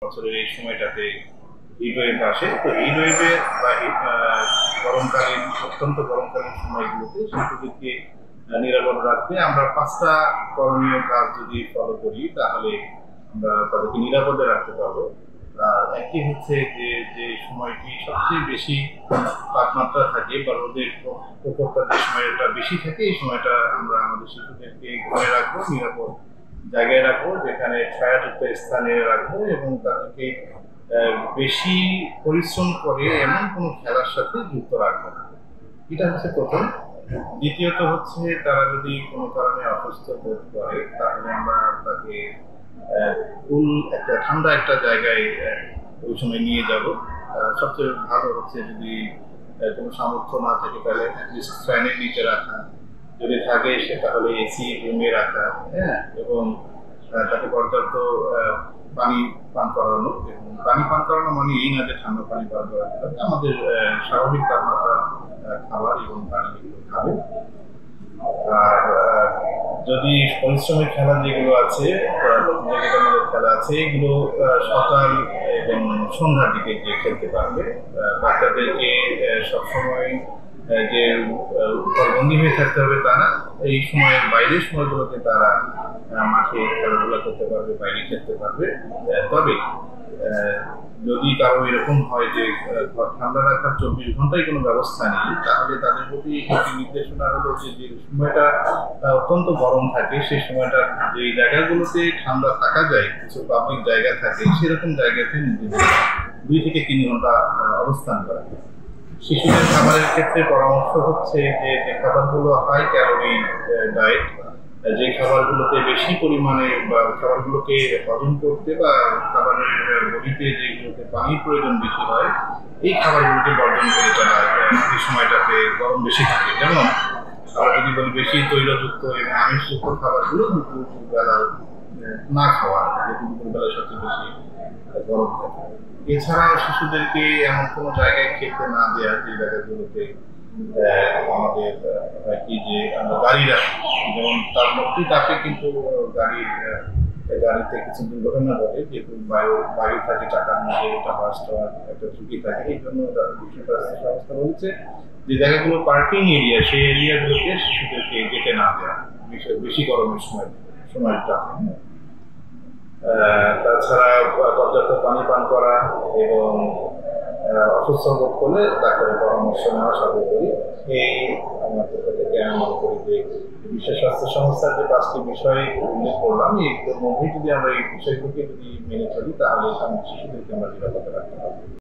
বছরের এই সময়টাতে হিটওয়েভ আসে। তো হিটওয়েভে বা গরমকালীন অত্যন্ত গরমকালীন সময়গুলোতে শিশুদেরকে নিরাপদ রাখতে আমরা 5টা করণীয় কাজ যদি ফলো করি তাহলে আমরা তাদেরকে নিরাপদে রাখতে পারবো। আর একটি হচ্ছে যে সময়টি সবচেয়ে বেশি তাপমাত্রা থাকে বা রোদের প্রকোপটা যে সময়টা বেশি থাকে এই সময়টা আমরা আমাদের শিশুদেরকে ঘরে রাখবো, নিরাপদ জায়গায় রাখবো, যেখানে ছায়াযুক্ত স্থানে রাখবো এবং তাদেরকে বেশি পরিশ্রম করে এমন কোনো খেলার সাথে যুক্ত রাখবো না। এটা হচ্ছে প্রথম। দ্বিতীয়ত হচ্ছে তারা যদি কোনো কারণে অসুস্থ বোধ করে তাহলে আমরা তাকে কুল একটা ঠান্ডা একটা জায়গায় ওই সময় নিয়ে যাব। সবচেয়ে ভালো হচ্ছে যদি কোনো সামর্থ্য না থাকে তাহলে ফ্যানের নিচে রাখা, যদি থাকে সে তাহলে এসি রুমে রাখা, হ্যাঁ, এবং তাকে পর্যাপ্ত পানি পান করানো। এবং পানি পান করানো মানে এই না যে ঠান্ডা পানি পান করাতে হবে, আমাদের স্বাভাবিক তাপমাত্রা খাবার এবং পানি এগুলো খাবে। আর যদি পরিশ্রমিক খেলা যেগুলো আছে, প্রতিযোগিতামূলক খেলা আছে, এগুলো সকাল এবং সন্ধ্যার দিকে গিয়ে খেলতে পারবে। বাচ্চাদেরকে সবসময় যে ঘরবন্দি হয়ে থাকতে হবে তা না, এই সময়ের বাইরের সময়গুলোতে তারা মাঠে খেলাধুলা করতে পারবে, বাইরে খেলতে পারবে। তবে যদি কারো এরকম হয় যে ঘর ঠান্ডা রাখার 24 ঘন্টায় কোনো ব্যবস্থা নেই, তাহলে তাদের প্রতি একটি নির্দেশনা হলো যে সময়টা অত্যন্ত গরম থাকে সেই সময়টা যে জায়গাগুলোতে ঠান্ডা থাকা যায়, কিছু পাবলিক জায়গা থাকে, সেরকম জায়গাতে 2 থেকে 3 ঘন্টা অবস্থান করা। শিশুদের খাবারের ক্ষেত্রে পরামর্শ হচ্ছে যে খাবারগুলো হাই ক্যালোরি ডায়েট, যে খাবারগুলোতে বেশি পরিমাণে বা খাবারগুলোকে হজম করতে বা খাবারের বডিতে যেগুলোতে পানির প্রয়োজন বেশি হয় এই খাবারগুলোকে বর্জন করে চলা এই সময়টাতে গরম বেশি থাকে। যেমন আমরা যদি বলি বেশি তৈলযুক্ত এবং আমিষযুক্ত খাবারগুলো দুপুরবেলা না খাওয়া, যেহেতু দুপুরবেলা সবচেয়ে বেশি গরম থাকে। এছাড়া শিশুদেরকে এমন কোনো জায়গায় খেতে না দেওয়া যে জায়গাগুলোতে আমাদের হয় কি যে আমরা গাড়ি রাখি, যেমন তার মধ্যে তাপে কিন্তু গাড়িতে কিছু দুর্ঘটনা ঘটে, যেহেতু বায়ু থাকে চাকার মধ্যে, এটা বাস্ট হওয়ার একটা ঝুঁকি থাকে। এই জন্য সংস্থা বলছে যে জায়গাগুলো পার্কিং এরিয়া, সেই এরিয়াগুলোতে শিশুদেরকে যেতে না দেওয়া বেশি গরমের সময়টা। তাছাড়া পর্যাপ্ত পানি পান করা এবং অসুস্থ বোধ করলে ডাক্তারের পরামর্শ নেওয়া সর্বোপরি। এই আমার পক্ষ থেকে আমি মনে করি যে বিশ্ব স্বাস্থ্য সংস্থার যে 5টি বিষয় উল্লেখ করলাম এর মধ্যে যদি আমরা এই বিষয়গুলোকে যদি মেনে চলি তাহলে শিশুদেরকে আমরা নিরাপদে রাখতে পারবো।